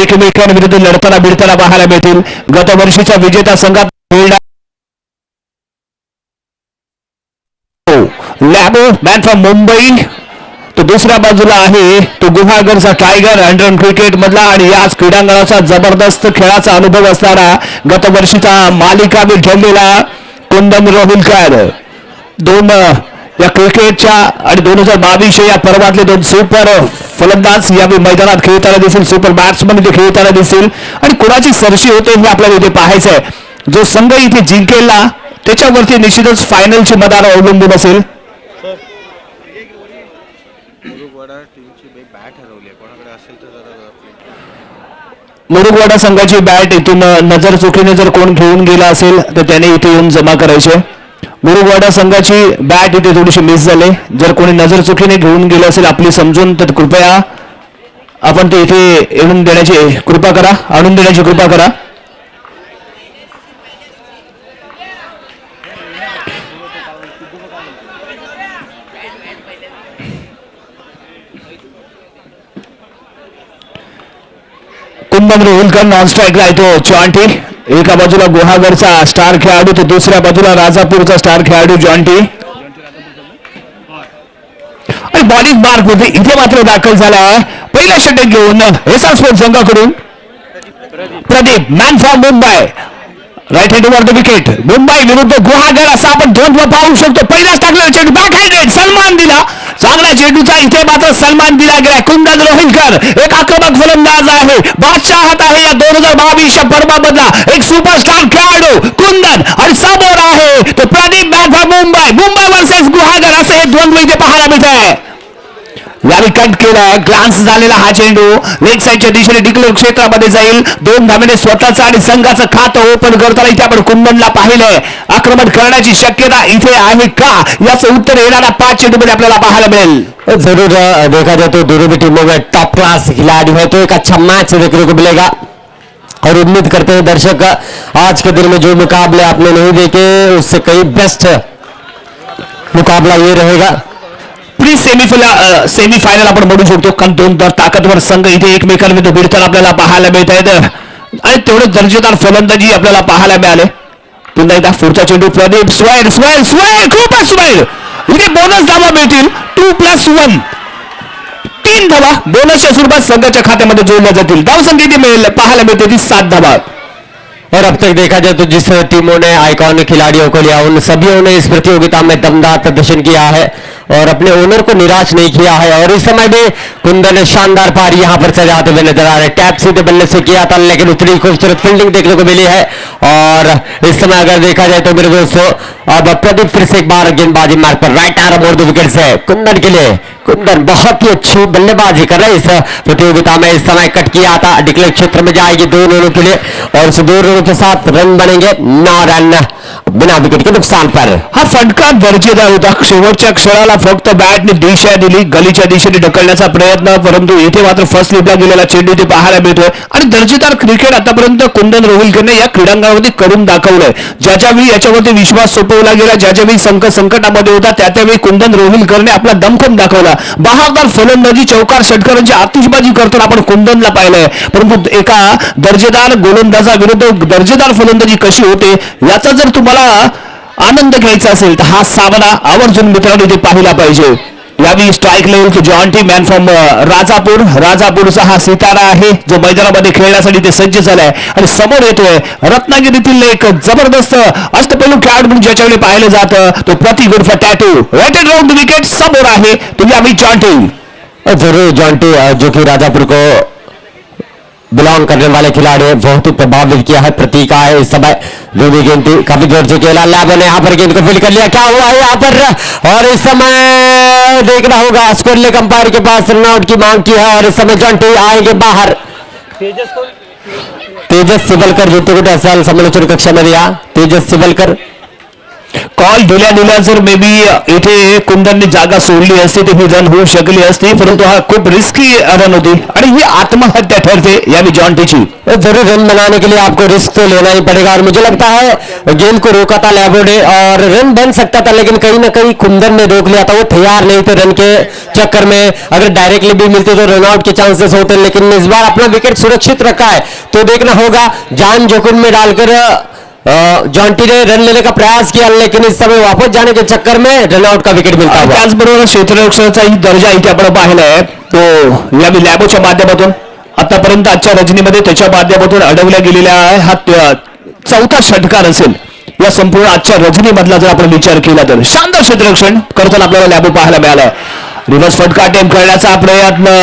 एकमेकांविरुद्ध लढताना भिडताना पाहायला मिळतील. गत वर्षीच्या विजेता संघात लॅबो मॅन फ्रॉम मुंबई, तो दुसऱ्या बाजूला आहे तो गुहागरचा टायगर अंडर क्रिकेट मधला आणि याच क्रीडांगणाचा जबरदस्त खेळाचा अनुभव असणारा गत वर्षीचा मालिकावीर ठरलेला कुंदन रोहिलकर. दोन या क्रिकेटच्या आणि 2022 या पर्वातले दोन सुपर फलंदाज यावेळी मैदानात खेळताना दिसतील. सुपर बॅट्समन इथे खेळताना दिसतील आणि कोणाची सरशी होते हे आपल्याला इथे पाहायचं आहे. जो संघ इथे जिंकेला त्याच्यावरती निश्चितच फायनलची मदार अवलंबून असेल. मुरुगवाडा संघाची बॅट इथून नजर चुकीने जर कोण घेऊन गेला असेल तर त्याने इथे येऊन जमा करायचे. मुरुगवाडा संघाची बॅट इथे थोडीशी मिस झाली. जर कोणी नजर चुकीने घेऊन गेलं असेल आपली समजून तर कृपया आपण ते इथे येऊन देण्याची कृपा करा, आणून देण्याची कृपा करा. कुंदन रोहिलकर नॉन स्ट्राईकला येतो. जॉन्टी एका बाजूला गुहागरचा स्टार खेळाडू तर दुसऱ्या बाजूला राजापूरचा स्टार खेळाडू जॉन्टी. आणि बॉलिंग मार्क होते इथे मात्र दाखल झाला पहिला षटक घेऊन एसआर स्पोर्ट्स संघाकडून Pradeep man from Mumbai. Right hand over the wicket. Mumbai विरुद्ध गुहागर असा आपण द्वंद्व पाहू शकतो. पहिलाच टाकलेला चेंडू बॅक हँडेड सलमान दिला. चांगला चेंडूचा इथे मात्र सलमान दिला गेला. कुंदन रोहिलकर एक आक्रमक फलंदाज आहे. बादशाहात आहे या 2022 पर्वामधला एक सुपरस्टार खेळाडू कुंदन आणि समोर आहे तो Pradeep man from Mumbai. Mumbai versus Guhagar असं हे द्वंद्व इथे पाहायला मिळत आहे. यावेळी कट केला ग्लान्स झालेला हा चेंडू लेग साईडच्या दिशेने डिक्लेअर क्षेत्रामध्ये जाईल. 2 धावेने स्वतःचा आणि संघाचं खातं ओपन करताना इथे आपण कुंदनला पाहिलंय. आक्रमण करण्याची शक्यता इथे आहे का याचं उत्तर येणारा 5 चेंडूमध्ये आपल्याला पाहायला मिळेल. जरूर देखा जाए तो दोनों भी टीमों में टॉप क्लास खिलाड़ी है तो एक अच्छा मैच देखने को मिलेगा और उम्मीद करते हैं दर्शक आज के दिन में जो मुकाबले आपने नहीं देखे उससे कई बेस्ट मुकाबला ये रहेगा. प्री सेमीफायनल आपण म्हणू शकतो कारण 2 ताकदवर संघ इथे एकमेकांविरुद्ध भिडताना आपल्याला पाहायला मिळत आहेत आणि तेवढे दर्जेदार फलंदाजी आपल्याला पाहायला मिळाले. पुन्हा एकदा पुढचा चेंडू प्रदीप स्वायर स्वायर स्वायर खूपच स्वायर. इथे बोनस धावा मिळतील 2+1 3 धावा बोनसच्या स्वरूपात संघाच्या खात्यामध्ये जोडल्या जातील. धावसंख्या इथे मिळेल पाहायला मिळते ती 7 धावा. और अब तक देखा जाए तो जिस टीमों ने आइकॉनिक खिलाड़ियों को लिया उन सभी ने इस प्रतियोगिता में दमदार प्रदर्शन किया है और अपने ओनर को निराश नहीं किया है. और इस समय भी कुंदन ने शानदार पारी यहां पर सजाते हुए नजर आ रहे. टैप सीधे बल्ले से किया था लेकिन उतनी खूबसूरत फील्डिंग देखने को मिली है. और इस समय अगर देखा जाए तो मेरे दोस्तों अब प्रदीप फिर से एक बार गेंदबाजी मार्ग पर राइट आर्म और 2 विकेट से कुंदन के लिए. कुंदन बहुत ही अच्छी बल्लेबाजी कर रहे हैं इस प्रतियोगिता में. इस समय कट किया था डिक्लेयर क्षेत्र में जाएगी 2 रनों के लिए और उस 2 रनों के साथ रन बनेंगे 9 रन बिना विकेट के नुकसान पर. हा फटका दर्जेदार होता. शेवटच्या क्षणाला फक्त बॅटने दिशा दिली गलीच्या दिशेने ढकलण्याचा प्रयत्न परंतु इथे मात्र फर्स्ट स्लिपला गेलेला चेंडू इथे पाहायला मिळतोय आणि दर्जेदार क्रिकेट आतापर्यंत कुंदन रोहिलकरने या क्रीडांगणामध्ये करून दाखवलंय. ज्याच्यावेळी याच्यावरती विश्वास सोपवला गेला ज्याच्यावेळी संकटामध्ये होता त्यावेळी कुंदन रोहिलकरने आपला दमखम दाखवला. बहारदार फलंदाजी चौकार षटकारांची आतिषबाजी करताना आपण कुंदनला पाहिलंय परंतु एका दर्जेदार गोलंदाजाविरुद्ध दर्जेदार फलंदाजी कशी होते याचा जर तुम्हाला आनंद घ्यायचा असेल तर हा सामना आवर्जून मित्रांनो इथे पाहिला पाहिजे. यावेळी स्ट्राईक लेवलचे जॉन्टी मॅन फ्रॉम राजापूरचा हा सितारा आहे जो मैदानामध्ये खेळण्यासाठी ते सज्ज झालाय आणि समोर येतोय रत्नागिरीतील एक जबरदस्त अष्टपैलू खेळाडू म्हणून ज्याच्याकडे पाहिलं जातं तो प्रतीक उर्फ tattoo. Right end round wicket समोर आहे तुम्ही आम्ही जॉन्टी. जरूर जॉन्टी जो कि राजापुर को बिलोंग करने वाले खिलाड़ी है बहुत ही प्रभावित किया है. प्रतीक है इस समय जो भी गेंद थी काफी जोर से खेला. लैबो ने यहाँ पर गेंद को फील्ड कर लिया. क्या हुआ है यहाँ पर और इस समय देखना होगा स्कोर लेग अंपायर के पास रन आउट की मांग की है और इस समय जॉन्टी आएंगे बाहर. तेजस सिवलकर जो तो समालोचन कक्षा में दिया तेजस सिवलकर कॉल दिल्या जर मे बी इथे कुंदनने जागा सोडली असती तर ही रन होऊ शकली असती, परंतु हा खूप रिस्की रन होती आणि ही आत्महत्या ठरते यावी जॉन टीची. जरूर रन बनाने के लिए आपको रिस्क तो लेना ही पड़ेगा और मुझे लगता है गेंद को रोका था लैबो ने और रन बन सकता था, लेकिन कहीं ना कहीं कुंदन ने रोक लिया था. वो तैयार नहीं थे रन के चक्कर में. अगर डायरेक्टली भी मिलते तो रन आउट के चांसेस होते, लेकिन इस बार अपना विकेट सुरक्षित रखा है. तो देखना होगा जान जोखिम में डालकर जॉन्टी ने रन लेने का प्रयास किया, लेकिन इस समय वापस जाने के चक्कर में रनआउट का विकेट मिळता हुआ. त्याचबरोबर क्षेत्ररक्षणाचाही दर्जा इथे आपण पाहिलाय तो यावी लॅबोच्या माध्यमातून आतापर्यंत आजच्या रजनीमध्ये त्याच्या माध्यमातून अडवल्या गेलेला आहे. हा चौथा षटकार असेल या संपूर्ण आजच्या रजनीमधला जर आपण विचार केला तर. शानदार क्षेत्ररक्षण करताना आपल्याला लॅबो पाहायला मिळाला. रिव्हर्स फटका अटेम्प्ट करण्याचा प्रयत्न.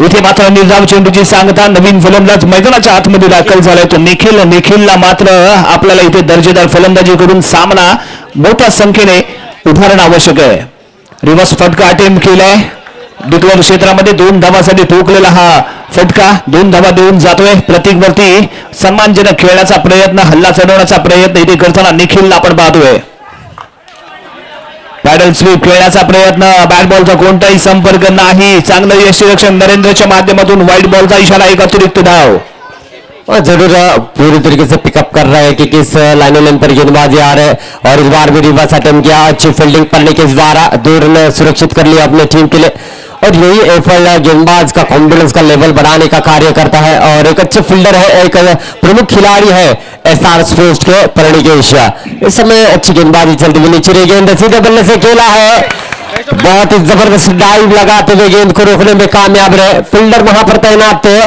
इथे मात्र निर्धाव चेंडूची सांगता. नवीन फलंदाज मैदानाच्या आतमध्ये दाखल झालाय तो निखिलला मात्र आपल्याला इथे दर्जेदार फलंदाजी करून सामना मोठ्या संख्येने उभारणं आवश्यक आहे. रिव्हर्स फटका अटेम्प्ट केलाय. डिक्लेअर क्षेत्रामध्ये 2 धावासाठी ठोकलेला हा फटका 2 धावा देऊन जातोय. प्रतीकवरती सन्मानजनक खेळण्याचा प्रयत्न, हल्ला चढवण्याचा प्रयत्न इथे करताना निखिलला आपण पाहतोय. पॅडल स्वीप खेळण्याचा प्रयत्न. बॅट बॉलचा कोणताही संपर्क नाही. चांगलं यष्टीरक्षण नरेंद्रच्या माध्यमातून व्हाईट बॉलचा इशारा, एक अतिरिक्त धाव. और जरूर पूरी तरीके से पिकअप कर रहा है कि किस लाइन लाइन पर गेंदबाजी आ रहे हैं और इस बार भी रिवर्स अटेम्प्ट किया. अच्छी फील्डिंग करने के द्वारा 2 रन सुरक्षित कर लिया अपने टीम के लिए और यही एफएल गेंदबाज का कॉन्फिडेंस का लेवल बढ़ाने का कार्य करता है. और एक अच्छे फील्डर है, एक प्रमुख खिलाड़ी है एसआर स्पोर्ट्स के परिणीकेश. इस समय अच्छी गेंदबाजी चलती हुई नीचे रही. गेंद सीधे बल्ले से खेला है. बहुत ही जबरदस्त डाइव लगाते हुए गेंद को रोकने में कामयाब रहे. फील्डर वहां पर तैनात थे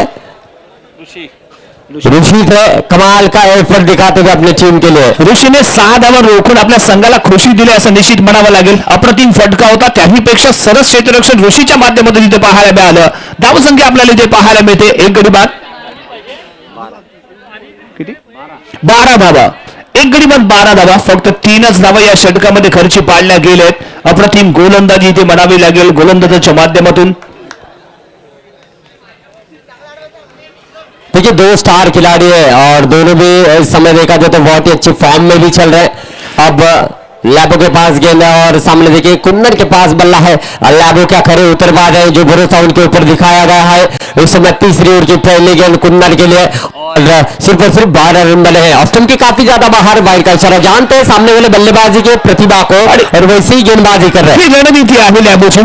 ऋषी थे. कमाल का एफर्ट दिखाते हुए अपने टीम के लिए. ऋषीने 6 धावा रोखून आपल्या संघाला खुशी दिली असं निश्चित म्हणावं लागेल. अप्रतिम फटका होता. त्याहीपेक्षा सरस क्षेत्ररक्षण ऋषीच्या माध्यमातून इथे पाहायला मिळालं. धावसंख्या आपल्याला इथे पाहायला मिळते. एक गडी बाद 12 धावा. एक गडी बाद 12 धावा. फक्त 3च धावा या षटकामध्ये खर्ची पाडल्या गेलेत. अप्रतिम गोलंदाजी इथे म्हणावी लागेल गोलंदाजाच्या माध्यमातून. देखिए 2 स्टार खिलाड़ी है और दोनों भी इस समय देखा जाए तो बहुत ही अच्छे फॉर्म में भी चल रहे हैं. अब लैबो के पास गेंद है और सामने देखिए कुंदन के पास बल्ला है. लैबो क्या खड़े उतरबाज है, जो भरोसा उनके ऊपर दिखाया गया है. इस समय तीसरी ओवर की पहली गेंद कुंदन के लिए और सिर्फ और सिर्फ 12 रन बने हैं. ऑस्टन के काफी ज्यादा बाहर वाइड का इशारा. जानते हैं सामने वाले बल्लेबाजी के प्रतिभा को और वैसे ही गेंदबाजी कर रहे हैं. ही रणनीती आहे लॅबोची.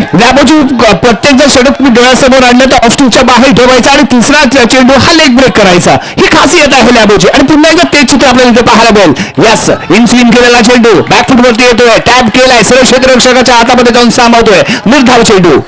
प्रत्येक जर षटक डोळ्यासमोर आणलं तर ऑस्टनच्या बाहेर ठेवायचा आणि तिसरा चेंडू हा लेग ब्रेक करायचा. ही खासियत आहे लॅबोची आणि पुन्हा एकदा तेच चित्र आपल्याला इथे पाहायला मिळेल. यस, इन स्विंग केलेला चेंडू बॅकफुट वरती येतोय. टॅप केलाय. सरळ क्षेत्ररक्षकाच्या हातामध्ये जाऊन सामावतोय. निर्धाव चेंडू.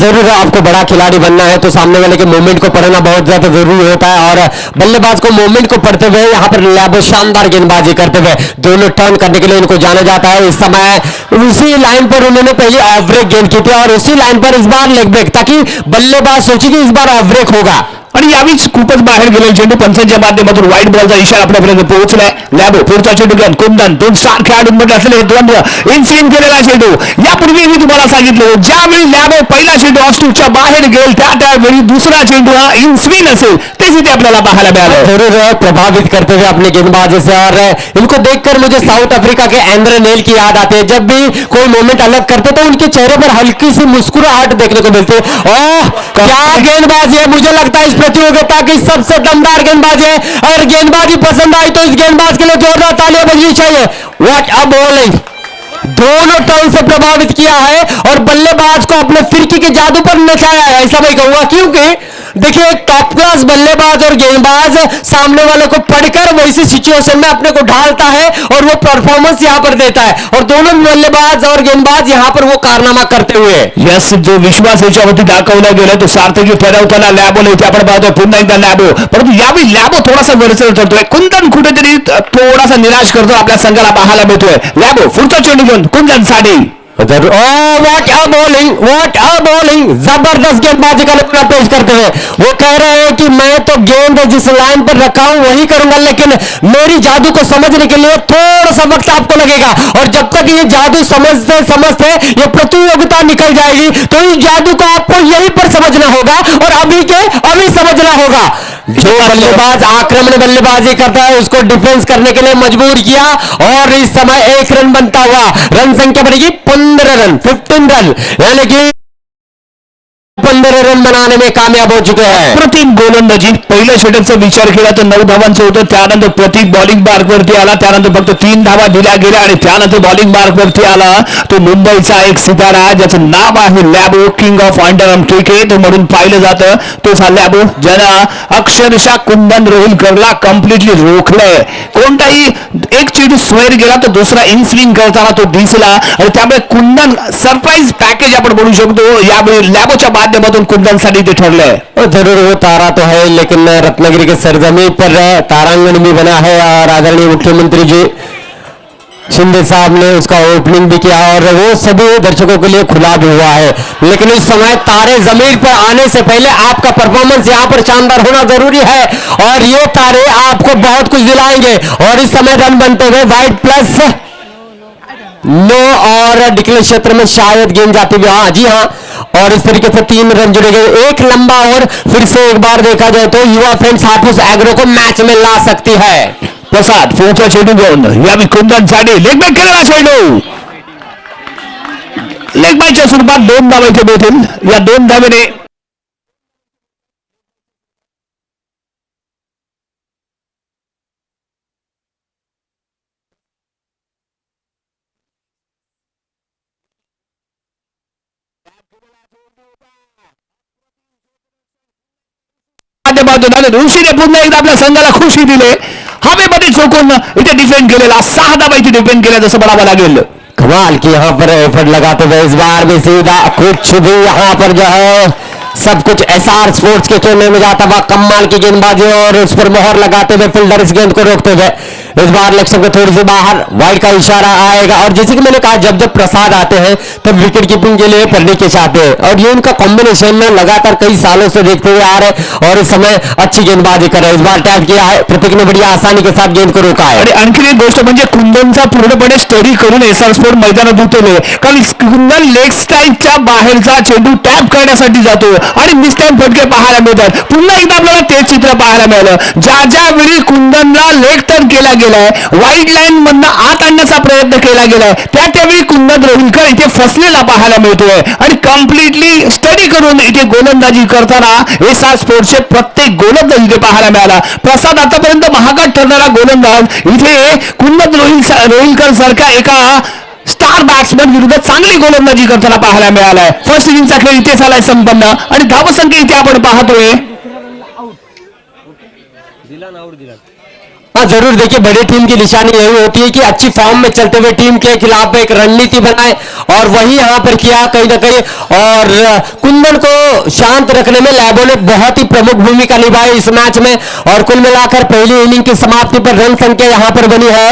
जरूर आपको बड़ा खिलाड़ी बनना है तो सामने वाले के मूवमेंट को पढ़ना बहुत ज्यादा जरूरी होता है और बल्लेबाज को मूवमेंट को पढ़ते हुए यहाँ पर लैबो शानदार गेंदबाजी करते हुए दोनों टर्न करने के लिए इनको जाना जाता है. इस समय उसी लाइन पर उन्होंने पहले ऑफ ब्रेक गेंद की थी और उसी लाइन पर इस बार लेग ब्रेक, ताकि बल्लेबाज सोचे कि इस बार ऑफ ब्रेक होगा. आणि यावेळी खूपच बाहेर गेलेला चेंडू. पंचांच्या माध्यमातून व्हाईट बॉलचा इशारा आपल्यापर्यंत पोहोचलाय. लॅबो पुढचा चेंडू घेऊन कुंदन 2 स्टार खेळाडूंमध्ये असलेले द्वंद्व. इन स्विंग केलेला चेंडू. यापूर्वी मी तुम्हाला सांगितलं ज्यावेळी लॅबो पहिला चेंडू ऑस्ट्रेलियाच्या बाहेर गेल त्यावेळी दुसरा चेंडू हा इन स्विंग असेल तेच इथे आपल्याला पाहायला मिळालं. जरूर प्रभावित करते हुए अपने गेंदबाजी से. और इनको देखकर मुझे साउथ अफ्रीका के एंड्रे नेल की याद आती है. जब भी कोई मोमेंट अलग करते तो उनके चेहरे पर हल्की सी मुस्कुराहट देखने को मिलती है. ओह क्या गेंदबाजी है. मुझे लगता है इस प्रतियोगिता की सबसे दमदार गेंदबाजी है. अगर गेंदबाजी पसंद आई तो इस गेंदबाज के लिए जोरदार तालियां बजनी चाहिए. What a bowling. दोनों टर्न से प्रभावित किया है और बल्लेबाज को अपने फिरकी के जादू पर नचाया है. ऐसा मैं कहूंगा क्योंकि देखिए एक टॉप क्लास बल्लेबाज और गेंदबाज सामने वाले को पढ़कर वैसी सिचुएशन में अपने को ढालता है और वो परफॉर्मेंस यहां पर देता है और दोनों बल्लेबाज और गेंदबाज यहां पर वो कारनामा करते हुए. यस, जो विश्वास याच्यावरती दाखवला गेला तो सार्थकी ठरवताना लॅबोला इथे आपण पाहतोय. पुन्हा एकदा लॅबो. परंतु यावेळी लॅबो थोडासा वरचढ ठरतोय. कुंदन कुठेतरी थोडासा निराश करतो आपल्या संघाला पाहायला मिळतोय. लॅबो पुढचा चेंडू घेऊन कुंदन साठी जरूर। व्हाट अ बॉलिंग, जबरदस्त गेंदबाजी का नमूना पेश करते हुए वो कह रहे हैं कि मैं तो गेंद जिस लाइन पर रखा हूं वही करूंगा, लेकिन मेरी जादू को समझने के लिए थोड़ा सा वक्त आपको लगेगा, और जब तक ये जादू समझते समझते ये प्रतियोगिता निकल जाएगी तो इस जादू को आपको यहीं पर समझना होगा और अभी के अभी समझना होगा। जो बल्लेबाज आक्रमण बल्लेबाजी करता है उसको डिफेंस करने के लिए मजबूर किया, और इस समय 1 रन बनता हुआ रन संख्या बनेगी 15 रन, 15 रन, यानी कि 15 रन बनाने में कामयाब हो चुके हैं। अप्रतिम गोलंदाजी. पहिल्या षटकचा विचार केला तर 9 धावांचं होतं. त्यानंतर प्रतीक बॉलिंग मार्कवरती आला. त्यानंतर फक्त 3 धावा दिल्या गेल्या आणि त्यानंतर बॉलिंग मार्कवरती आला तो मुंबईचा एक सितारा ज्याचं नाव आहे लॅबो, किंग ऑफ अंडरआर्म क्रिकेट म्हणून पाहिलं जातं. तोच हा लॅबो ज्यानं अक्षरशः कुंदन रोहिलकरला कम्प्लिटली रोखलंय. कोणताही एक चेंडू स्क्वेअर गेला तर दुसरा इन स्विंग करताना तो दिसला आणि त्यामुळे कुंदन सरप्राईज पॅकेज आपण बोलू शकतो यावेळी लॅबोच्या माध्यमातून कुंदनसाठी ते ठरलंय. जरूर वो तारा तो है, लेकिन रत्नागिरी के सरजमी पर तारांगण भी बना है और आदरणीय मुख्यमंत्री जी शिंदे साहब ने उसका ओपनिंग भी किया और वो सभी दर्शकों के लिए खुला भी हुआ है। लेकिन इस समय तारे जमीन पर आने से पहले आपका परफॉर्मेंस यहाँ पर शानदार होना जरूरी है, और ये तारे आपको बहुत कुछ दिलाएंगे। और इस समय रन बनते हुए वाइड प्लस नो, और डिक्लेयर क्षेत्र में शायद गेंद जाती हुई, हाँ जी हाँ, और इस तरीके से 3 रन जुड़े गए। एक लंबा और फिर से एक बार देखा जाए तो युवा फ्रेंड्स हापुस एग्रो को मैच में ला सकती है। प्रसाद पुढचा चेंडू घेऊन यावेळी कुंदनसाठी लेग बॅक केलेला चेंडू. लेग बॅकच्या स्वरूपात 2 धावा इथे मिळतील. या 2 धावेने माध्यमातून आणि ऋषीने पुन्हा एकदा आपल्या संघाला खुशी दिले. हवेमध्ये झोकून इथे डिफेंड केलेला 6 धावा इथे डिफेंड केल्या जसं म्हणावं लागेल. कमाल की यहाँ पर एफर्ट लगाते हुए इस बार भी सीधा कुछ भी यहाँ पर जो है सब कुछ एसआर स्पोर्ट्स के कोने में जाता हुआ कमाल की गेंदबाजी और उस पर मोहर लगाते हुए फील्डर इस गेंद को रोकते हुए इस बार लक्ष्य को थोड़ी सी बाहर वाइड का इशारा आएगा। और जैसे कि मैंने कहा जब जब प्रसाद आते हैं तब विकेट कीपिंग के लिए पढ़ने के चाहते हैं, और ये उनका कॉम्बिनेशन में लगातार कई सालों से देखते हुए आ रहे और इस समय अच्छी गेंदबाजी कर रहे हैं। इस बार टैप किया है प्रतीक ने, बड़ी आसानी के साथ गेंद को रोका है। आणि आणखी एक गोष्ट म्हणजे कुंदनचा पूर्णपणे स्टडी करून एसआर स्पोर्ट मैदानात उतरले, कारण कुंदन लेग स्ट्राईकच्या बाहेरचा चेंडू टॅप करण्यासाठी जातो आणि मिस टाइम फटके पाहायला मिळतात. पुन्हा एकदा आपल्याला तेच चित्र पाहायला मिळालं. ज्या ज्यावेळी कुंदनला लेग टर्न केला गेलाय, वाईड लाईन मधनं आत आणण्याचा प्रयत्न केला गेलाय, त्यावेळी कुंदन रोहिलकर इथे फसलेला पाहायला मिळतोय आणि कम्प्लिटली स्टडी करून इथे गोलंदाजी करताना एसआर स्पोर्ट्सचे प्रत्येक गोलंदाज इथे पाहायला मिळाला. प्रसाद आतापर्यंत महागात ठरणारा गोलंदाज इथे कुंदन रोहिलकर सारख्या एका स्टार बॅट्समन विरुद्ध चांगली गोलंदाजी करताना पाहायला मिळालाय. फर्स्ट इनिंगचा खेळ इथे झालाय संपन्न आणि धावसंख्या इथे आपण पाहतोय. हाँ जरूर, देखिए बड़ी टीम की निशानी यही होती है कि अच्छी फॉर्म में चलते हुए टीम के खिलाफ एक रणनीति बनाए, और वही यहां पर किया कहीं ना कहीं। और कुंदन को शांत रखने में लैबो ने बहुत ही प्रमुख भूमिका निभाई इस मैच में, और कुल मिलाकर पहली इनिंग की समाप्ति पर रन संख्या यहां पर बनी है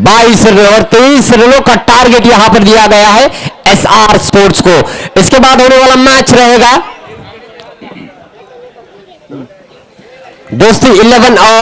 22 रन, और 23 रनों का टारगेट यहां पर दिया गया है एसआर स्पोर्ट्स को। इसके बाद होने वाला मैच रहेगा दोस्ती 11 और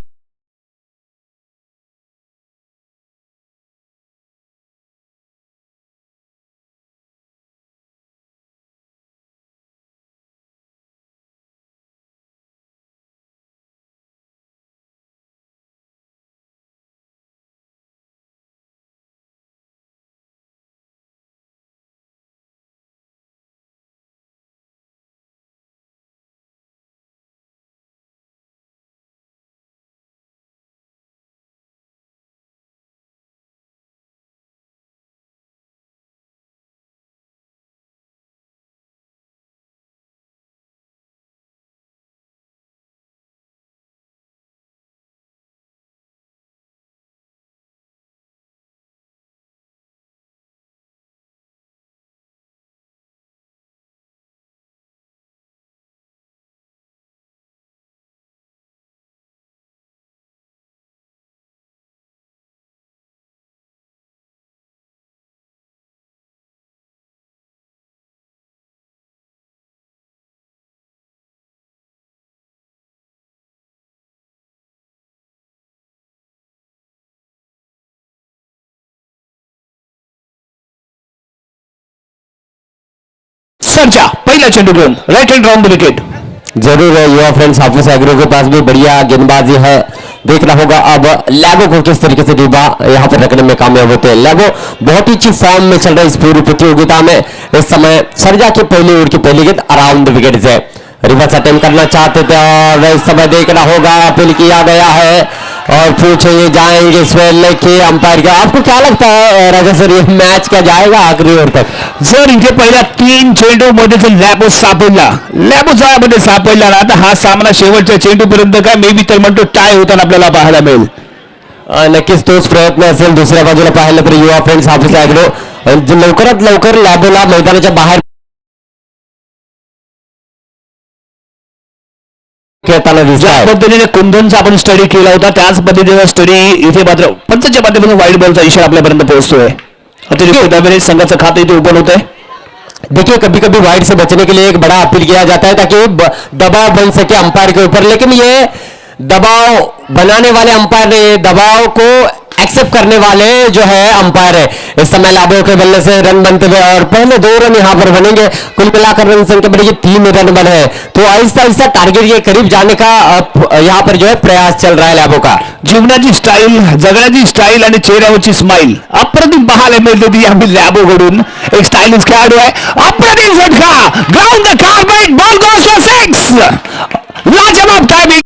सरजा पहिला चेंडू घेऊन right hand round the wicket. जरूर है युवा फ्रेंड्स हाफिज एग्रो के पास भी बढ़िया गेंदबाजी है. देखना होगा अब लैबो को किस तरीके से डिब्बा यहाँ पर रखने में कामयाब होते हैं. लैबो बहुत ही अच्छी फॉर्म में चल रहा है इस पूरी प्रतियोगिता में. इस समय सरजा के पहले ओवर की पहली गेंद around the wicket say reverse attempt करना चाहते थे और इस समय देखना होगा अपील किया गया है और पूछे जाएंगे स्वेल के अंपायर का. आपको क्या लगता है राजा सर ये मैच क्या जाएगा आखिरी ओवर तक? जर इथे पहिल्या 3 चेंडूमध्ये जर लॅबो सापडला ना तर हा सामना शेवटच्या चेंडूपर्यंत काय मे बी तर म्हणतो टाय होताना आपल्याला पाहायला मिळेल. नक्कीच तोच प्रयत्न असेल. दुसऱ्या बाजूला पाहिलं तर युवा फ्रेंड्स हाफिज एग्रो लवकरात लवकर लॅबोला मैदानाच्या बाहेर खेळताना ज्या दिसत. पद्धतीने कुंदनचा आपण स्टडी केला होता त्याच पद्धतीचा स्टडी इथे मात्र पंचच्या माध्यमातून वाईट बॉलचा इशारा आपल्यापर्यंत पोहोचतोय. अतिरिक्त दाबाने संघाचं खातं इथे ओपन होत आहे. देखिए कभी कभी वाइड से बचने के लिए एक बड़ा अपील किया जाता है ताकि दबाव बन सके अंपायर के ऊपर, लेकिन ये दबाव बनाने वाले अंपायर ने दबाव को एक्सेप्ट करने वाले जो है अंपायर है. इस समय लाभों के बल्ले से रन बनते हुए और पहले 2 रन यहां पर बनेंगे. कुल मिलाकर रन संख्या बढ़ेगी 3 रन बने हैं. तो आहिस्ता आहिस्ता टारगेट के करीब जाने का यहां पर जो है प्रयास चल रहा है लाभों का. जीवनाची स्टाईल, जगण्याची स्टाईल आणि चेहऱ्यावरची स्माईल अप्रतिम पाहायला मिळते ती आम्ही लॅबोकडून. एक स्टाईलिश खेळाडू आहे. अप्रतिम फटका ground the carpet ball goes for 6. लाजवाब टायमिंग.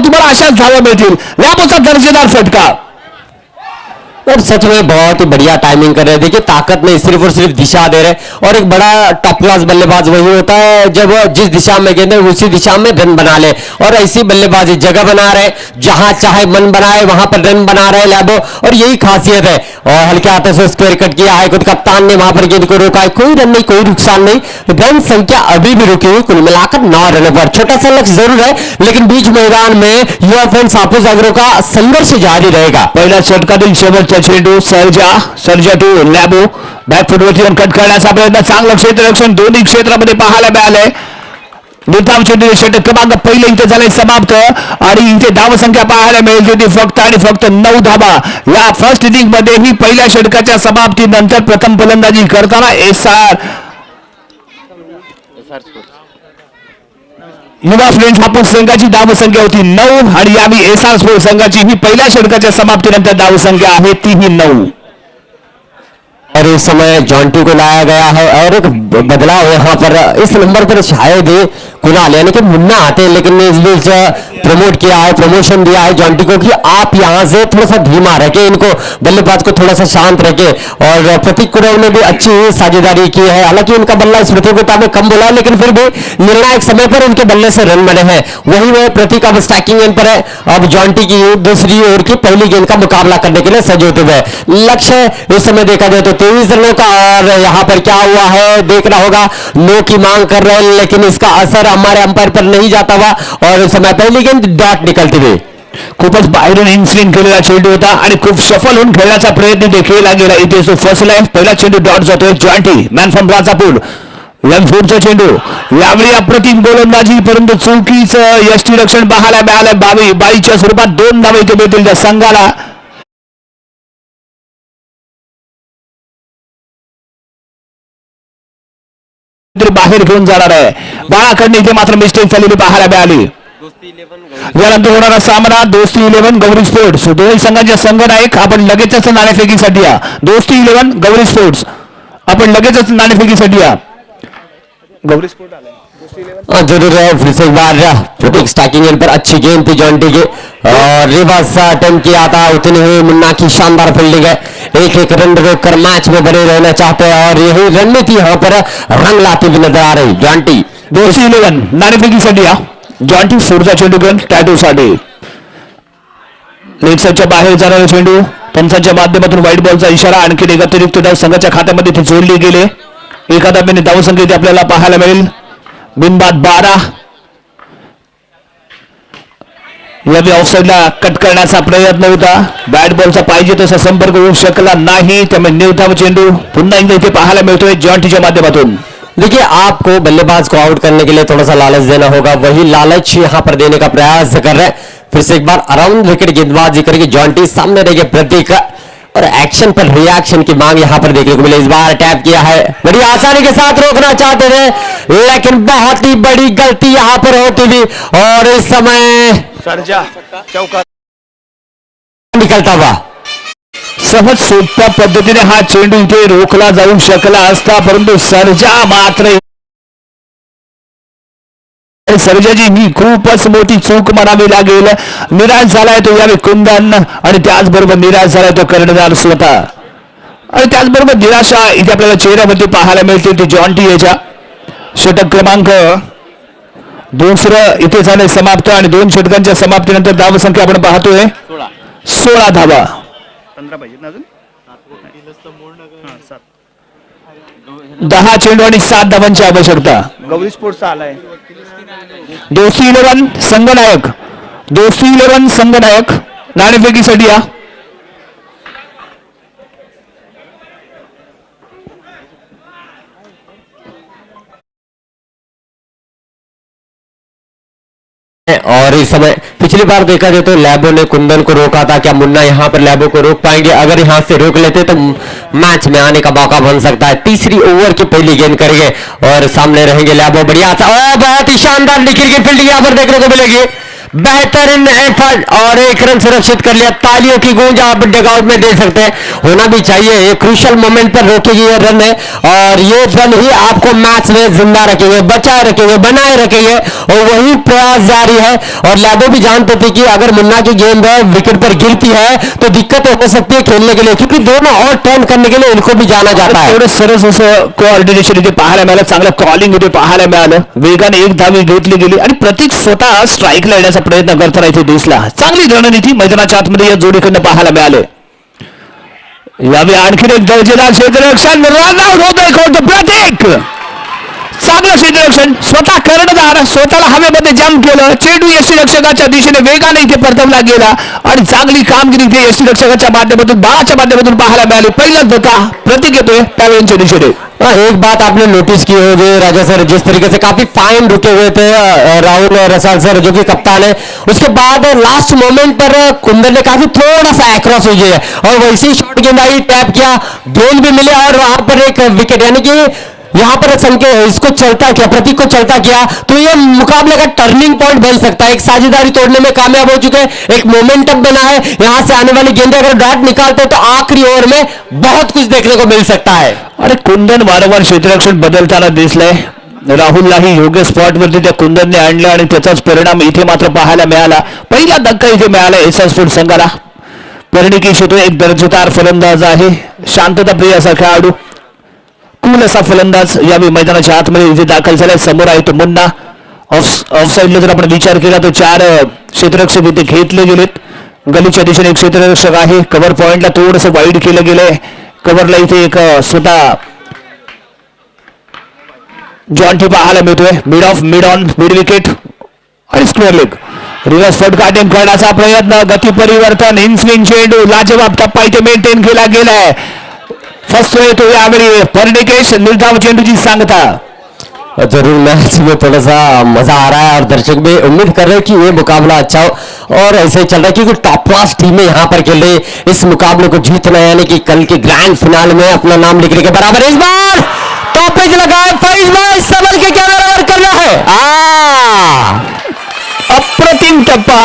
तुम्हाला अशाच धावा मिळतील. लॅबोचा दर्जेदार फटका और सच में बहुत ही बढ़िया टाइमिंग कर रहे हैं. देखिए ताकत नहीं सिर्फ और सिर्फ दिशा दे रहे हैं और एक बड़ा टॉप क्लास बल्लेबाज वही होता है जब जिस दिशा में गेंद है उसी दिशा में रन बना ले. और ऐसी बल्लेबाजी जगह बना रहे जहां चाहे मन बनाए वहां पर रन बना रहे लैबो और यही खासियत है. और हल्के हाथों से स्क्वायर कट किया है. खुद कप्तान ने वहां पर गेंद को रोका है. कोई रन नहीं, कोई नुकसान नहीं. रन संख्या अभी भी रुकी हुई. कुल मिलाकर 9 रनों पर. छोटा सा लक्ष्य जरूर है लेकिन बीच मैदान में युवा फ्रेंड्स हाफिज एग्रो का संघर्ष जारी रहेगा. पहिल्या षटकातील शेवटचा चेंडू सर्जा टू लॅबो बॅक फुटवरती कट करण्याचा प्रयत्न. चांगलं क्षेत्ररक्षण दोन्ही क्षेत्रामध्ये पाहायला मिळालंय. निर्धाव चेंडू षटक क्रमांक पहिले इथे झाले समाप्त आणि इथे धावसंख्या पाहायला मिळते ती फक्त आणि फक्त 9 धावा. या फर्स्ट इनिंग मध्ये ही पहिल्या षटकाच्या समाप्तीनंतर प्रथम फलंदाजी करताना एसआर युवा फ्रेंड्स हापूस संघाची धावसंख्या होती 9 आणि यावेळी एसआर स्पोर्ट संघाची ही पहिल्या षटकाच्या समाप्तीनंतर धावसंख्या आहे तीही 9. और इस समय जॉन्टी को लाया गया है और एक बदलाव यहाँ पर इस नंबर पर शायद कुणाल यानी कि मुन्ना आते हैं, लेकिन इस बीच प्रमोट किया है, प्रमोशन दिया है जॉन्टी को कि आप यहाँ से थोड़ा सा धीमा रखे, इनको बल्लेबाज को थोड़ा सा शांत रखे. और प्रतीक कुणाल ने भी अच्छी साझेदारी की है. हालांकि उनका बल्ला इस प्रतियोगिता में कम बोला है लेकिन फिर भी निर्णायक समय पर उनके बल्ले से रन बने हैं. वही वह प्रतीक अब स्टैकिंग गेंद पर है. अब जॉन्टी की दूसरी ओवर की पहली गेंद का मुकाबला करने के लिए सजे होते हुए. लक्ष्य इस समय देखा जाए तो 23 रनों का. और यहाँ पर क्या हुआ है देखना होगा. नो की मांग कर रहे हैं लेकिन इसका असर हमारे अंपायर पर नहीं जाता हुआ और इस समय पहली गेंद डॉट निकलती हुई. खूपच बाहेरून इन्स्विंग केलेला चेंडू होता आणि खूप सफल होऊन खेळण्याचा प्रयत्न देखील गेला. इथे तो फर्स्ट लाईन पहिला चेंडू डॉट जातोय. जॉन्टी मॅन फ्रॉम राजापूर लंफूरचा चेंडू. यावेळी अप्रतिम गोलंदाजी परंतु चुकीचं यष्टीरक्षण पाहायला मिळालं. 22च्या स्वरूपात 2 धावा इथे मिळतील त्या संघाला. बाहेर घेऊन जाणार आहे. बाळाकडे इथे मात्र मिस्टेक झालेली पाहायला मिळाली. यानंतर होणारा सामना दोस्ती 11 गौरी स्पोर्ट्स. दोन्ही संघांच्या संघनायक आपण लगेचच नाणेफेकीसाठी या. दोस्ती 11 गौरी स्पोर्ट्स आपण लगेचच नाणेफेकीसाठी या. गौरी स्पोर्ट आला जरूर है. फिर से एक बार प्रतीक स्टैकिंग गेंद पर अच्छी गेंद थी जॉन्टी की और रिवर्स अटेम्प्ट किया था. उतनी हुई मुन्ना की शानदार फील्डिंग है. एक रन रोक कर मैच में बने रहना चाहते हैं और यही रणनीति यहाँ पर रंग लाती हुई नजर आ रही. जॉन्टी दोस्ती 11 नाणेफेकीसाठी या. जॉन्टी फोरचा चेंडू घेऊन टॅटूसाठी लेग साईडच्या बाहेर जाणारा चेंडू. पंचांच्या माध्यमातून व्हाईट बॉलचा इशारा. आणखी एक अतिरिक्त धाव संघाच्या खात्यामध्ये ते जोडले गेले. एका धाब्याने धावसंख्या इथे आपल्याला पाहायला मिळेल. बिनबाद 12. यावेळी ऑफसाईडला कट करण्याचा प्रयत्न होता. बॅट बॉलचा पाहिजे तसा संपर्क होऊ शकला नाही. त्यामुळे निर्धाव चेंडू पुन्हा एकदा इथे पाहायला मिळतोय जॉन्टीच्या माध्यमातून. देखिए आपको बल्लेबाज को आउट करने के लिए थोड़ा सा लालच देना होगा. वही लालच यहाँ पर देने का प्रयास कर रहे हैं. फिर से एक बार अराउंड विकेट गेंदबाजी करके जॉन्टी सामने रहेंगे प्रतीक और एक्शन पर रिएक्शन की मांग यहां पर देखने को मिले। इस बार टैप किया है, बड़ी आसानी के साथ रोकना चाहते थे लेकिन बहुत ही बड़ी गलती यहां पर होती थी और इस समय सर्जा चौका निकलता हुआ सहज सोप्या पद्धतीने हा चेंडू इथे रोखला जाऊ शकला असता, परंतु सर्जा मात्र सर्जाची ही खूपच मोठी चूक म्हणावी लागेल. निराश झालाय तो यावेळी कुंदन आणि त्याचबरोबर निराश झालाय तो कर्णधार स्वतः आणि त्याचबरोबर निराशा इथे आपल्याला चेहऱ्यावरती पाहायला मिळते ती जॉन्टी याच्या. षटक क्रमांक दुसरं इथे झालंय समाप्त आणि 2 षटकांच्या समाप्तीनंतर धावसंख्या आपण पाहतोय 16 धावा. 10 चेंडू आणि 7 धावांची आवश्यकता. गौरी स्पोर्ट्सचा आलाय दोस्ती 11 संघनायक, दोस्ती 11 संघनायक नाणेफेकीसाठी या. और इस समय पिछली बार देखा जाए तो लैबो ने कुंदन को रोका था, क्या मुन्ना यहां पर लैबो को रोक पाएंगे? अगर यहां से रोक लेते तो मैच में आने का मौका बन सकता है. तीसरी ओवर की पहली गेंद करेंगे और सामने रहेंगे लैबो. बढ़िया था और बहुत ही शानदार निखिल की फील्डिंग यहां पर देखने को मिलेगी. बेहतरीन एफर्ट और 1 रन सुरक्षित कर लिया. तालियों की गूंज आप डगआउट में दे सकते हैं, होना भी चाहिए. ये क्रूशियल मोमेंट पर रोकेगी ये रन है और ये रन ही आपको मैच में जिंदा रखेंगे, बचाए रखेंगे, बनाए रखेंगे और वही प्रयास जारी है. और लैबो भी जानते थे कि अगर मुन्ना की गेंद विकेट पर गिरती है तो दिक्कत हो सकती है खेलने के लिए, क्योंकि दोनों और टर्न करने के लिए इनको भी जाना जाता है. एवढं सरस असं कोऑर्डिनेशन इथे पाहायला मिळालं, चांगलं कॉलिंग इथे पाहायला मिळालं. वेगाने एक धावी घेतली गेली आणि प्रतीक स्वतः स्ट्राईकला येण्याचा प्रयत्न करताना इथे दिसला. चांगली रणनीती मैदानाच्या आतमध्ये या जोडीकडनं पाहायला मिळाले. यावेळी आणखीन एक दर्जेदार क्षेत्ररक्षण रन आउट होतोय कोणतं प्रतीक. चांगलं क्षेत्ररक्षण, स्वतः कर्णधार स्वतःला हवेमध्ये जम्प केलं. चेंडू यष्टीरक्षकाच्या दिशेने वेगाने इथे परतवला गेला आणि चांगली कामगिरी इथे यष्टीरक्षकाच्या माध्यमातून बाळाच्या माध्यमातून पाहायला मिळाली. पहिलाच धक्का प्रतीक येतोय पॅवेलियनच्या दिशेने. एक बात आपने नोटिस की होगी राजा सर, जिस तरीके से काफी फाइन रुके हुए थे राहुल रसाल सर जो कि कप्तान है, उसके बाद लास्ट मोमेंट पर कुंदन ने काफी थोड़ा सा एक्रॉस हुई है और वैसे ही शॉट गेंद आई, टैप किया, गेंद भी मिले और वहां पर एक विकेट. यानी कि यहां पर संकेत इसको चलता किया, प्रतीक को चलता किया तो ये मुकाबले का टर्निंग पॉइंट बन सकता है. एक साझेदारी तोड़ने में कामयाब हो चुके हैं, एक मोमेंटम बना है. यहां से आने वाली गेंदें अगर डॉट निकालते तो आखिरी ओवर में बहुत कुछ देखने को मिल सकता है. अरे कुंदन वारंवार क्षेत्ररक्षण बदलताना दिसलंय. राहुललाही योग्य स्पॉटवरती त्या कुंदनने आणलं आणि त्याचाच परिणाम इथे मात्र पाहायला मिळाला. पहिला धक्का इथे मिळाला एसआर स्पोर्ट्स संघाला. परिणिकेश होतो एक दर्जेदार फलंदाज आहे, शांतताप्रिय असा खेळाडू, कूल असा फलंदाज यावेळी मैदानाच्या आतमध्ये इथे दाखल झालाय. समोर आहे तो मुन्ना. ऑफ साईडला जर आपण विचार केला तर 4 क्षेत्ररक्षक इथे घेतले गेलेत. गलीच्या दिशेने एक क्षेत्ररक्षक आहे. कव्हर पॉइंटला थोडंसं वाईड केलं गेलंय. कव्हरला इथे एक स्वतः जॉन्टी पाहायला मिळतोय. मिड ऑन मिड विकेट आणि स्क्वेअर लेग. रिव्हर्स फटका अटेम्प्ट करण्याचा प्रयत्न, गती परिवर्तन, इन स्विंग चेंडू, लाजवाब टप्पा इथे मेंटेन केला गेलाय. फर्स्ट येतो यावेळी परिणिकेश, निर्धाव चेंडूची सांगता. जरूर मैच में थोड़ा सा मजा आ रहा है और दर्शक भी उम्मीद कर रहे हैं कि ये मुकाबला अच्छा हो और ऐसे ही चल रहा है क्योंकि टॉप क्लास टीमें यहाँ पर खेल रही है. इस मुकाबले को जीतना यानी कि कल के ग्रैंड फिनाले में अपना नाम लिखने के बराबर. इस बार टॉपेज लगाए फैज भाई, संभल के क्या बराबर करना है. अप्रतिम टप्पा.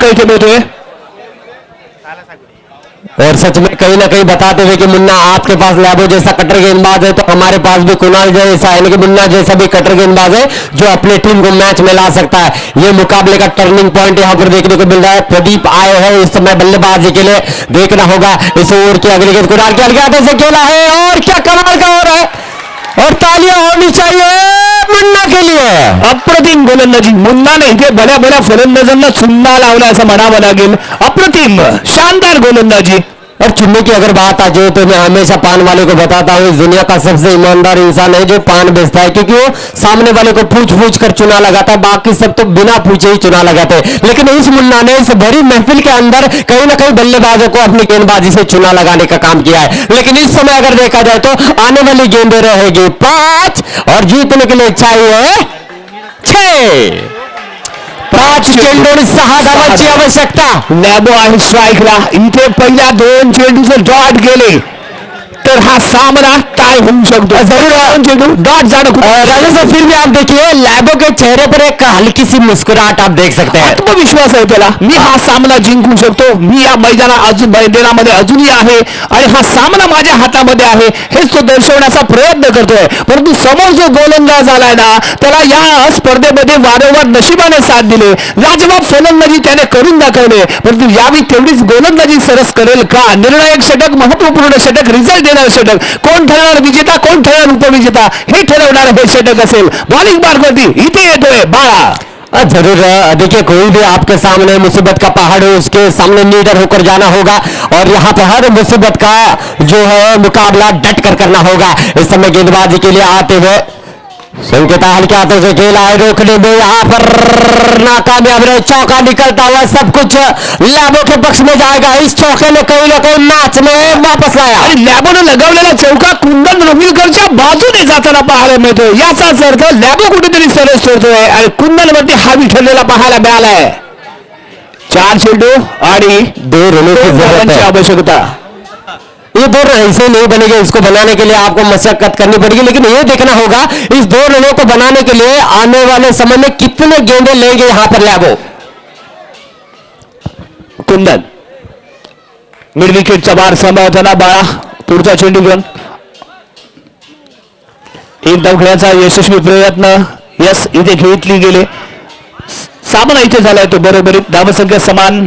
इथे मिळतोय और सच में कहीं ना कहीं बताते हुए कि मुन्ना आपके पास लैबो जैसा कटर गेंदबाज है तो हमारे पास भी कुणाल जैसा यानी कि मुन्ना जैसा भी कटर गेंदबाज है जो अपने टीम को मैच में ला सकता है. ये मुकाबले का टर्निंग पॉइंट यहाँ पर देखने को मिल रहा है. प्रदीप आए हैं इस समय बल्लेबाजी के लिए, देखना होगा इस ओवर की अगली गेंद कुणाल के अलग हाथों से खेला है और क्या कमाल का ओवर है और तालियां होनी चाहिए मुन्ना के लिए. अप्रतिम गोलंदाजी. मुन्नाने इथे भल्या भल्या फलंदाजांना चुन्ना लावला असं म्हणावं लागेल. अप्रतिम शानदार गोलंदाजी. और चुनने की अगर बात आ जाए तो मैं हमेशा पान वाले को बताता हूँ, इस दुनिया का सबसे ईमानदार इंसान है जो पान बेचता है, क्योंकि वो सामने वाले को पूछ पूछ कर चुना लगाता है, बाकी सब तो बिना पूछे ही चुना लगाते हैं। लेकिन इस मुन्ना ने इस भरी महफिल के अंदर कहीं ना कहीं बल्लेबाजों को अपनी गेंदबाजी से चुना लगाने का काम किया है। लेकिन इस समय अगर देखा जाए तो आने वाली गेंदें रहेगी 5 और जीतने के लिए चाहिए 6। 5 चेंडू 6 धावांची आवश्यकता। लॅबो आहे स्ट्राईकला. इथे पहिल्या 2 चेंडू जर डॉट गेले तर हा सामना टाय होऊ शकतो. जरूर 2 चेंडू डॉट जाणं खूप राजा साहब, फिर भी आप देखिए लैबो के चेहरे पर एक हल्की सी मुस्कुराहट आप देख सकते हैं। आत्मविश्वास आहे त्याला. मी हा सामना जिंकू शकतो. मी या मैदानामध्ये अजूनही आहे आणि हा सामना माझ्या हातामध्ये आहे हेच तो दर्शवण्याचा प्रयत्न करतोय. परंतु समोर जो गोलंदाज आलाय ना त्याला या स्पर्धेमध्ये वारंवार नशिबाने साथ दिले, लाजवाब फलंदाजी त्याने करून दाखवले. परंतु यावेळी तेवढीच गोलंदाजी सरस करेल का? निर्णायक षटक, महत्वपूर्ण षटक, रिझल्ट देणार षटक, कोण ठरणार विजेता, कोण ठरणार उपविजेता हे ठरवणार हे षटक असेल. बॉलिंग मार्गवरती इथे येतोय बाळा. जरूर देखिए, कोई भी आपके सामने मुसीबत का पहाड़ हो, उसके सामने लीडर होकर जाना होगा और यहाँ पर हर मुसीबत का जो है मुकाबला डट कर करना होगा। इस समय गेंदबाजी के लिए आते हुए संकेत हल्के हाथों से खेला है, रोकने में यहाँ पर नाकामयाब रहे, चौका निकलता हुआ सब कुछ लॅबो के पक्ष में जाएगा। इस चौके ने कहीं ना कहीं मैच में वापस लाया आणि लॅबोने लगावलेला चौका कुंदन रोहिलकरच्या बाजूने जाताना पाहायला मिळतो. याचाच अर्थ लॅबो कुठेतरी सरस सोडतोय आणि कुंदनवरती हावी ठरलेला पाहायला मिळालाय. 4 चेंडू आणि 2 रनों की जरूरत है। आवश्यकता. ये 2 रन ऐसे नहीं बनेंगे, इसको बनाने के लिए आपको मशक्कत करनी पड़ेगी। लेकिन ये देखना होगा इस 2 रनों को बनाने के लिए आने वाले समय में कितने गेंदे लेंगे यहाँ पर लॅबो। कुंदन मिड विकेटचा बार सांभाळताना बाळा पुढचा चेंडू घेऊन एक धाव खेळण्याचा यशस्वी प्रयत्न. यस, इथे घेतली गेले. सामना इथे झालाय तो बरोबरीत. धावसंख्या समान,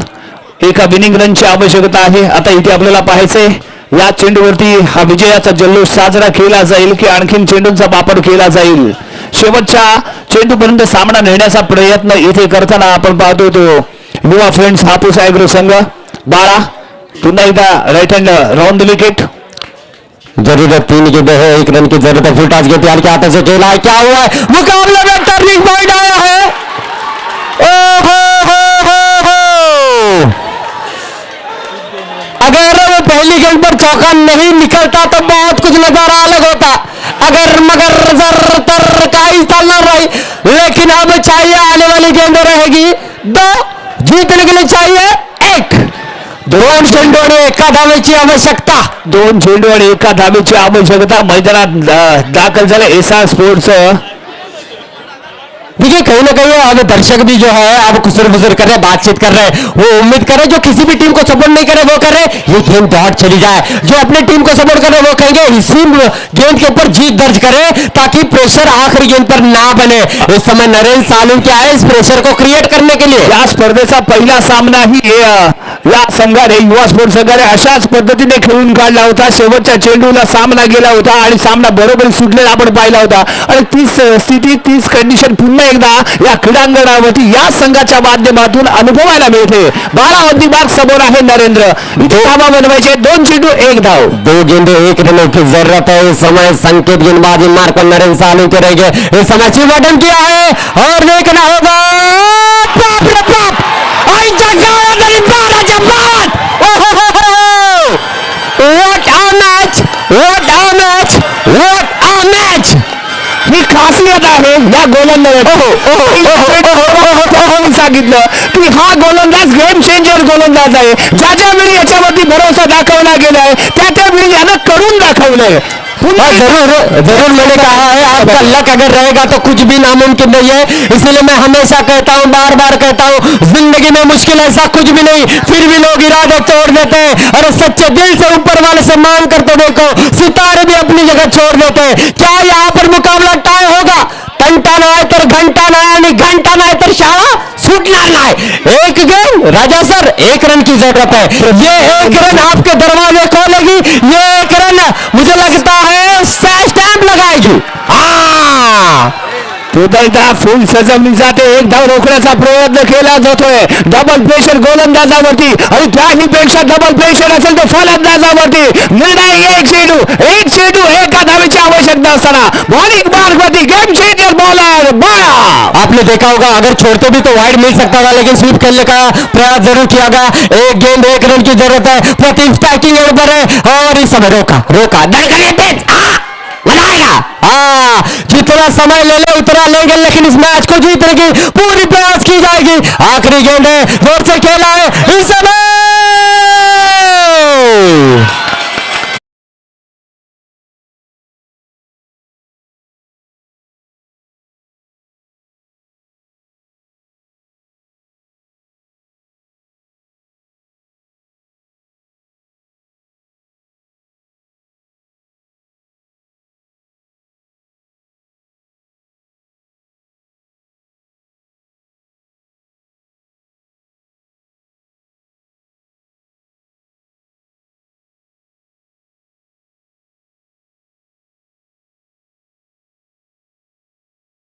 एका विनिंग रनची आवश्यकता आहे. आता इथे आपल्याला पाहायचंय या चेंडूवरती हा विजयाचा जल्लोष साजरा केला जाईल की आणखीन चेंडूंचा वापर केला जाईल. शेवटच्या चेंडूपर्यंत सामना नेण्याचा प्रयत्न इथे करताना आपण पाहतो तो युवा फ्रेंड्स हापूस ॲग्रो संघ. बाळा पुन्हा एकदा right hand round the wicket. जरूरत 3 गेंदे है, 1 रन की जरूरत है। फुलटास के तैयार के हाथों से खेला है, क्या हुआ है मुकाबले में टर्निंग पॉइंट आया है। अगर वो पहली गेंद पर चौका नहीं निकलता तो बहुत कुछ नजारा अलग होता। अगर मगर जर तर काहीच चालणार नाही। लेकिन अब चाहिए आने वाली गेंद रहेगी 2, जीतने के लिए चाहिए 1। 2 चेंडू आणि 1 धावेची आवश्यकता। 2 चेंडू आणि 1 धावेची आवश्यकता. मैदानात दाखल झाले एसआर स्पोर्ट्स. देखिए कहीं ना कहीं अब दर्शक भी जो है अब खुसर फुसर कर रहे हैं, बातचीत कर रहे हैं। वो उम्मीद कर रहे हैं जो किसी भी टीम को सपोर्ट नहीं करे वो कर रहे ये गेंद डॉट चली जाए। जो अपनी टीम को सपोर्ट कर रहे वो कहेंगे इसी गेंद के ऊपर जीत दर्ज करें ताकि प्रेशर आखिरी गेंद पर ना बने। इस समय नरेंद्र सालुन क्या है इस प्रेशर को क्रिएट करने के लिए या स्पर्धेचा पहिला सामना ही या संघाने युवा स्पोर्ट्स संघाने अशाच पद्धतीने खेळून काढला होता. शेवटच्या चेंडूला सामना गेला होता आणि सामना बरोबर सुटलेला आपण पाहिला होता. आणि तीच स्थिती, तीच कंडिशन पुन्हा एकदा या क्रीडांगणावरती या संघाच्या माध्यमातून अनुभवायला मिळते. 12 वरती मार्क समोर आहे नरेंद्र. इथे धावा बनवायचे. 2 चेंडू 1 धाव. 2 गेंदे 1 रन की जरूरत है। इस समय संकेत गेंदबाजी मार्क पर नरेंद्र सालुन करेंगे। इस समय चिवटन किया है और देखना होगा बाप रे बाप What a match! What a match! What a match! ही खासियत आहे या गोलंदाजाची. सांगितलं की हा गोलंदाज गेम चेंजर गोलंदाज आहे. ज्या वेळी याच्यावरती भरोसा दाखवला गेलाय त्या वेळी यानं करून दाखवलंय. जरूर मैंने कहा है आपका लक अगर रहेगा तो कुछ भी नामुमकिन नहीं है। इसलिए मैं हमेशा कहता हूँ, बार बार कहता हूँ, जिंदगी में मुश्किल ऐसा कुछ भी नहीं, फिर भी लोग इरादे तोड़ देते हैं। अरे सच्चे दिल से ऊपर वाले से मांग कर तो देखो, सितारे भी अपनी जगह छोड़ देते हैं। क्या यहाँ पर मुकाबला टाई होगा? घंटा नाही तर घंटा नाही आणि घंटा नाही तर शाळा सुटणार नाही। 1 गेंद राजा सर 1 रन की जरूरत है। ये 1 रन आपके दरवाजे खोलेगी। ये 1 रन मुझे लगता है स्टैम्प लगाएगी। पुन्हा फुल सजवणीसाठी एक धाव रोखण्याचा प्रयत्न केला जातोय. डबल प्रेशर गोलंदाजावरती आणि त्याही पेक्षा डबल प्रेशर असेल तर फलंदाजावरती. निर्णय एक चेंडू एका धावेची आवश्यकता असताना बॉलिंग मार्गवरती गेम चेंजर बॉलर बाया. आपने देखा होगा अगर छोड़ते भी तो वाइड मिल सकता था, लेकिन स्वीप खेलने का प्रयास जरूर किया गया. एक गेंद एक रन की जरूरत है. प्रति स्ट्राइकिंग एंड पर है और इस समय रोका जितना समय ले ले उतना लेंगे, लेकिन इस मैच को जीतने की पूरी प्रयास की जाएगी. आखिरी गेंद है, जोर से खेला है इस समय